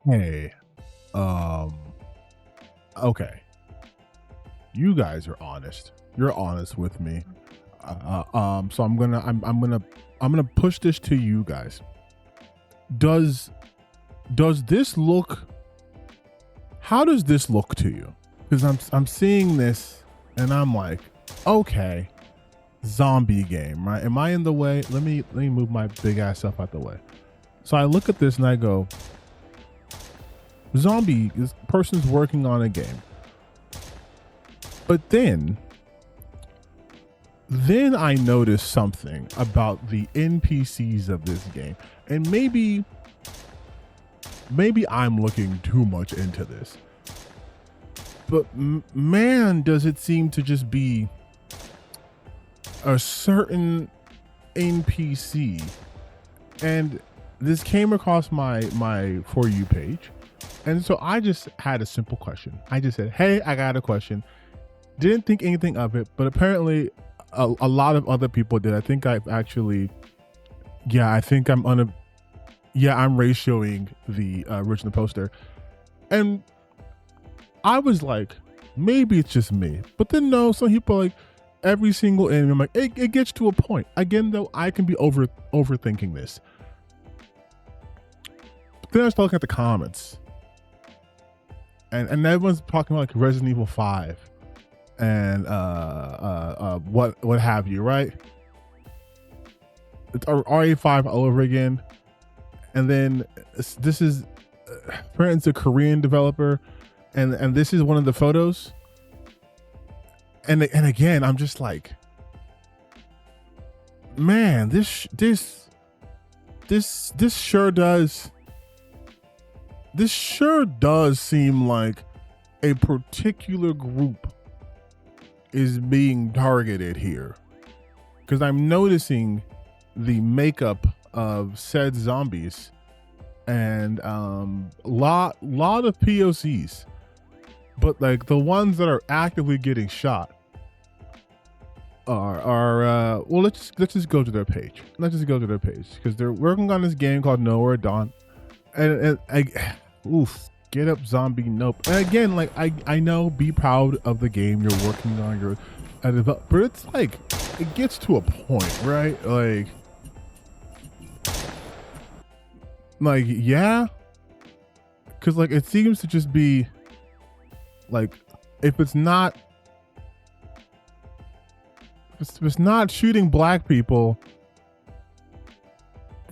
Hey, um, okay. You guys are honest. You're honest with me. So I'm gonna push this to you guys. Does does this look? How does this look to you? Because I'm seeing this and I'm like, okay, zombie game, right? Am I in the way? Let me move my big ass stuff out the way. So I look at this and I go, zombie. This person's working on a game, but then I noticed something about the NPCs of this game, and maybe I'm looking too much into this, but man, does it seem to just be a certain NPC. And this came across my For You page, and so I just had a simple question. I just said, "Hey, I got a question." Didn't think anything of it, but apparently a lot of other people did. I think I've actually, yeah, I think I'm ratioing the original poster, and I was like, maybe it's just me, but then no, some people are like every single enemy. I'm like, it gets to a point. Again, though, I can be overthinking this. But then I was looking at the comments, and everyone's talking about like Resident Evil 5 and what have you, right? It's RE5 all over again, and then this is apparently a Korean developer, and this is one of the photos, and again I'm just like, man, this sure does seem like a particular group is being targeted here, because I'm noticing the makeup of said zombies, and lot of POCs, but like the ones that are actively getting shot are well, let's just go to their page. Let's just go to their page because they're working on this game called Nowhere Dawn, and oof, get up zombie, nope. And again, like I know, be proud of the game you're working on, you're a developer, but it's like it gets to a point, right? Like yeah, because like it seems to just be like, if it's not shooting black people,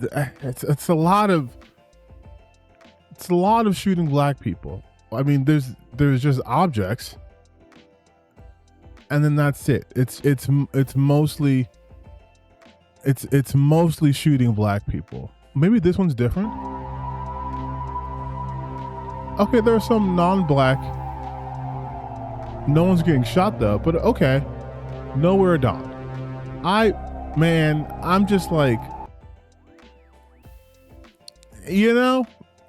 it's a lot of shooting black people. I mean, there's just objects, and then that's it. It's mostly shooting black people. Maybe this one's different. Okay, there's some non-black. No one's getting shot though, but okay. Nowhere Dawn. I'm just like,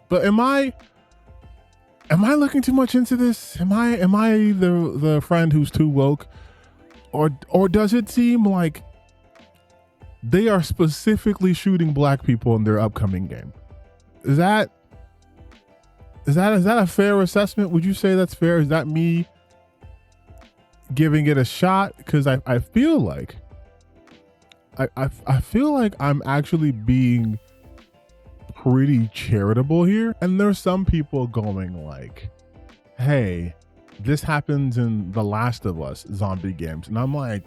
but am I looking too much into this? Am I the friend who's too woke? Or does it seem like they are specifically shooting black people in their upcoming game? Is that a fair assessment? Would you say that's fair? Is that me giving it a shot? Because I feel like I feel like I'm actually being pretty charitable here, and there's some people going like, hey, this happens in The Last of Us zombie games, and I'm like,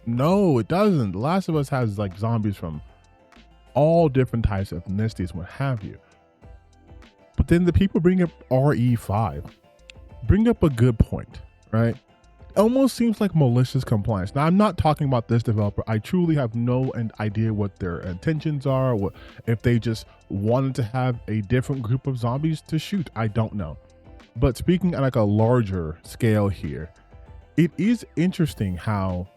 no, it doesn't. The Last of Us has like zombies from all different types of ethnicities, what have you. But then the people bring up RE5, bring up a good point, right? It almost seems like malicious compliance. Now, I'm not talking about this developer. I truly have no idea what their intentions are, what if they just wanted to have a different group of zombies to shoot. I don't know. But speaking at like a larger scale here, it is interesting how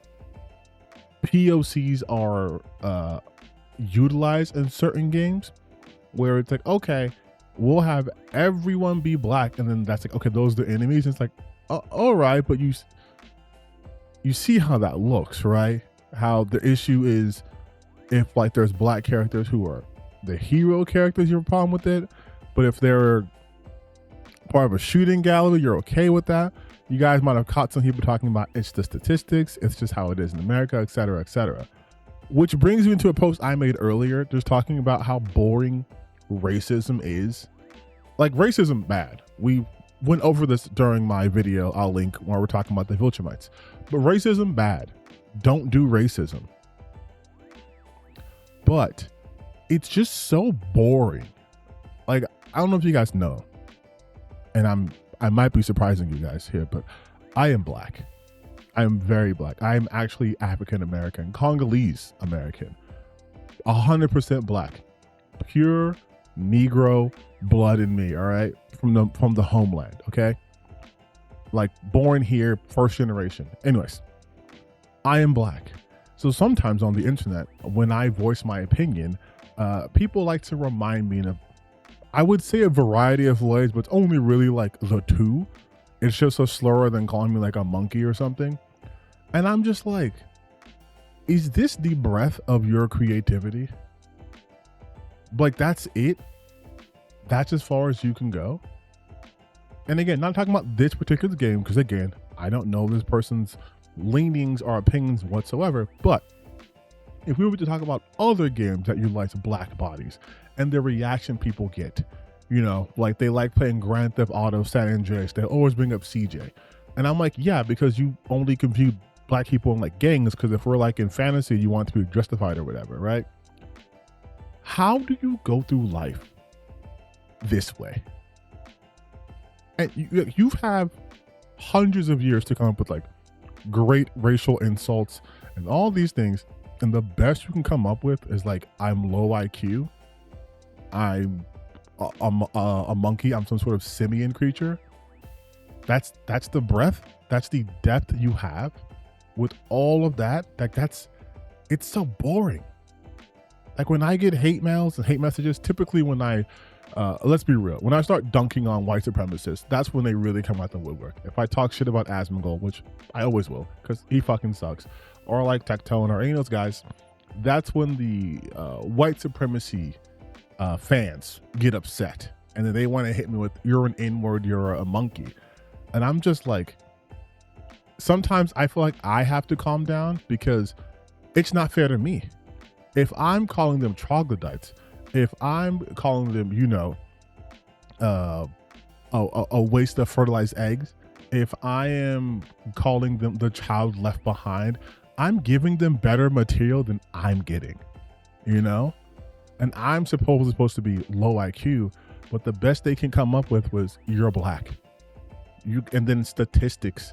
POCs are utilized in certain games, where it's like, okay, we'll have everyone be black, and then that's like, okay, those are the enemies. It's like, all right, but you see how that looks, right? How the issue is, if like there's black characters who are the hero characters, you have a problem with it, but if they're part of a shooting gallery, you're okay with that. You guys might have caught some people talking about it's the statistics, it's just how it is in America, et cetera, et cetera. Which brings me into a post I made earlier, just talking about how boring racism is. Like, racism bad. We went over this during my video I'll link while we're talking about the Viltrumites. But racism bad. Don't do racism. But it's just so boring. Like, I don't know if you guys know, and I might be surprising you guys here, but I am black. I am very black. I am actually African American, Congolese American, 100% black, pure Negro blood in me. All right, from the homeland. Okay, like born here, first generation. Anyways, I am black. So sometimes on the internet, when I voice my opinion, people like to remind me of, I would say, a variety of ways, but it's only really like the two. It's just a slower than calling me like a monkey or something. And I'm just like, is this the breath of your creativity? Like, that's it? That's as far as you can go? And again, not talking about this particular game, because again, I don't know this person's leanings or opinions whatsoever. But if we were to talk about other games that utilize black bodies and the reaction people get, you know, like they like playing Grand Theft Auto San Andreas, they always bring up CJ. And I'm like, yeah, because you only compute black people in like gangs, because if we're like in fantasy, you want to be justified or whatever, right? How do you go through life this way? And you have hundreds of years to come up with like great racial insults and all these things, and the best you can come up with is like, I'm low IQ, I'm a monkey, I'm some sort of simian creature. That's the breadth, that's the depth you have with all of that. It's so boring. Like, when I get hate mails and hate messages, typically when I let's be real, when I start dunking on white supremacists, that's when they really come out the woodwork. If I talk shit about Asmongold, which I always will, because he fucking sucks, or like Tectone or any of those guys, that's when the white supremacy fans get upset, and then they want to hit me with, you're an N-word, you're a monkey. And I'm just like, sometimes I feel like I have to calm down, because it's not fair to me. If I'm calling them troglodytes, if I'm calling them, you know, a waste of fertilized eggs, if I am calling them the child left behind, I'm giving them better material than I'm getting, you know? And I'm supposed to be low IQ, but the best they can come up with was, you're black. And then statistics.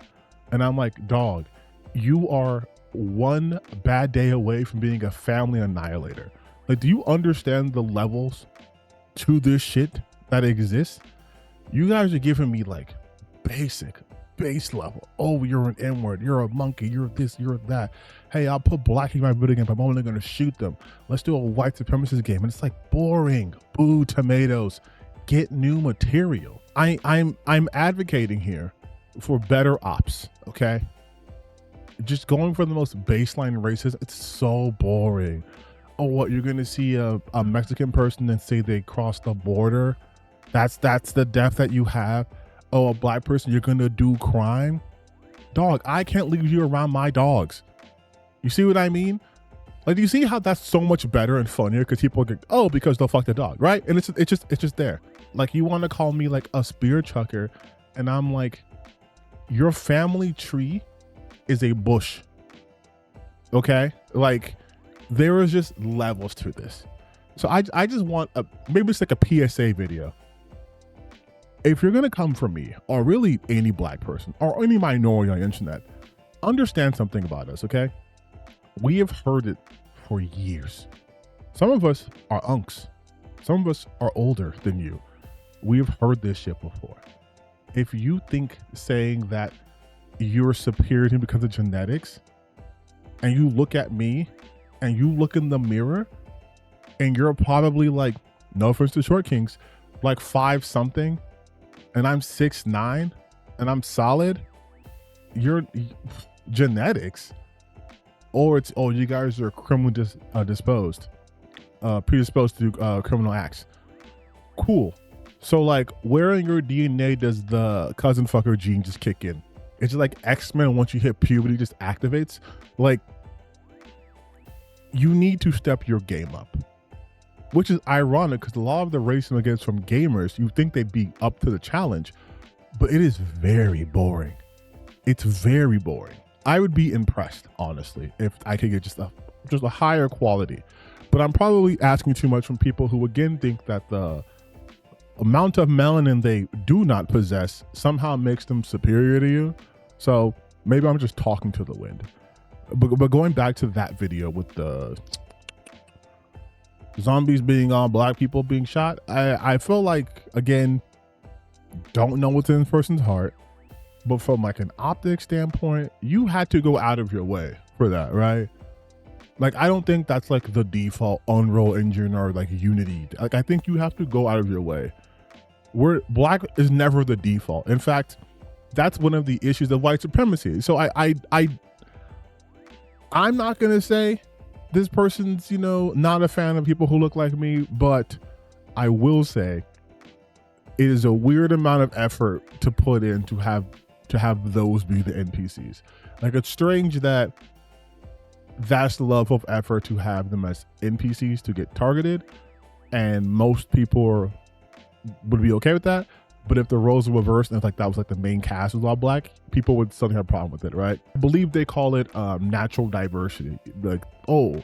And I'm like, dog, you are one bad day away from being a family annihilator. Like, do you understand the levels to this shit that exists? You guys are giving me like base level. Oh, you're an N-word, you're a monkey, you're this, you're that. Hey, I'll put black in my video game, but I'm only gonna shoot them. Let's do a white supremacist game. And it's like, boring. Boo tomatoes. Get new material. I'm advocating here for better ops, okay? Just going for the most baseline racism, it's so boring. Oh, what, you're gonna see a Mexican person and say they crossed the border? That's the depth that you have. Oh, a black person, you're gonna do crime? Dog, I can't leave you around my dogs. You see what I mean? Like, do you see how that's so much better and funnier? Because people get, oh, because they'll fuck the dog, right? And it's just there. Like, you want to call me like a spear chucker, and I'm like, your family tree is a bush. Okay, like, there is just levels to this. So I just want maybe it's like a PSA video. If you're gonna come from me, or really any black person or any minority on the internet, understand something about us, okay? We have heard it for years. Some of us are unks. Some of us are older than you. We have heard this shit before. If you think saying that you're superior to me because of genetics, and you look at me and you look in the mirror and you're probably like, no offense to Short Kings, like 5 something, and I'm 6'9", and I'm solid, you're genetics, or it's, oh, you guys are criminally predisposed to criminal acts. Cool. So like, where in your DNA does the cousin fucker gene just kick in? It's just like X-Men, once you hit puberty, just activates. Like, you need to step your game up, which is ironic because a lot of the racism against from gamers, you think they'd be up to the challenge, but it is very boring. It's very boring. I would be impressed, honestly, if I could get just a higher quality. But I'm probably asking too much from people who again think that the amount of melanin they do not possess somehow makes them superior to you. So maybe I'm just talking to the wind. But going back to that video with the zombies being on black people being shot, I feel like, again, don't know what's in this person's heart, but from like an optics standpoint, you had to go out of your way for that, right? Like, I don't think that's like the default Unreal Engine or like Unity. Like, I think you have to go out of your way. Where black is never the default. In fact, that's one of the issues of white supremacy. So I'm not gonna say this person's, you know, not a fan of people who look like me, but I will say it is a weird amount of effort to put in to have those be the NPCs. Like, it's strange that that's the level of effort to have them as NPCs to get targeted, and most people would be okay with that. But if the roles were reversed and like that was like the main cast was all black, people would suddenly have a problem with it, right? I believe they call it natural diversity. Like, oh,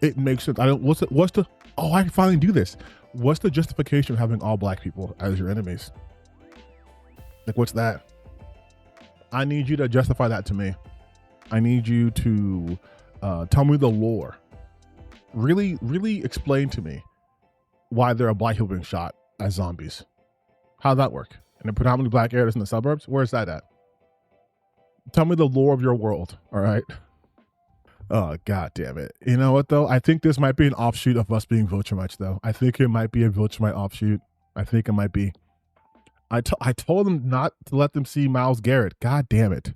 it makes sense. Oh, I can finally do this. What's the justification of having all black people as your enemies? Like, what's that? I need you to justify that to me. I need you to tell me the lore. Really, really explain to me why there are black people being shot as zombies. How'd that work? In a predominantly black areas in the suburbs? Where's that at? Tell me the lore of your world, all right? Oh, god damn it. You know what, though? I think this might be an offshoot of us being Viltrumite, though. I think it might be a Viltrumite offshoot. I think it might be. I told them not to let them see Myles Garrett. God damn it.